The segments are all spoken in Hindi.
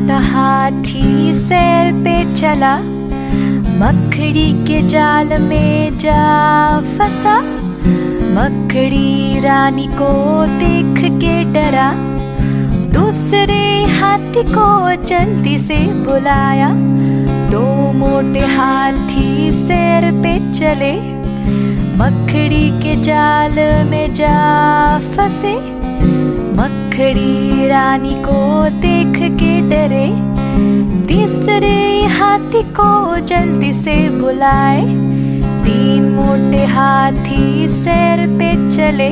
मोटा हाथी सैर पे चला, मकड़ी के जाल में जा फंसा। मकड़ी रानी को देख के डरा, दूसरे हाथी को जल्दी से बुलाया। दो मोटे हाथी सैर पे चले, मकड़ी के जाल में जा फंसे। मकड़ी रानी को देख के डरे, तीसरे हाथी को जल्दी से बुलाए। तीन मोटे हाथी सैर पे चले,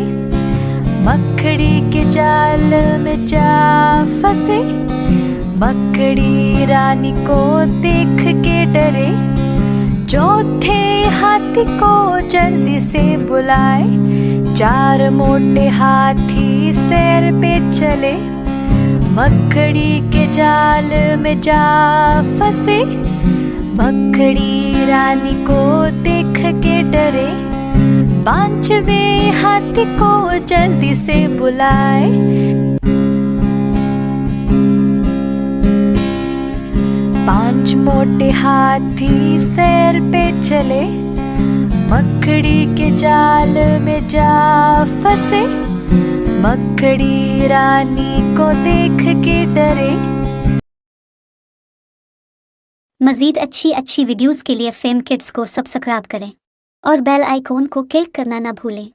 मकड़ी के जाल में जा फंसे। मकड़ी रानी को देख के डरे, चौथे हाथी को जल्दी से बुलाए। चार मोटे हाथी सैर पे चले, मकड़ी के जाल में जा फंसे। मकड़ी रानी को देख के डरे, पांचवें हाथी को जल्दी से बुलाए। पांच मोटे हाथी सैर पे चले, मकड़ी के जाल में जा फंसे। मकड़ी रानी को देख के डरे। मज़ीद अच्छी वीडियोस के लिए फेम किड्स को सब्सक्राइब करें और बेल आइकॉन को क्लिक करना ना भूलें।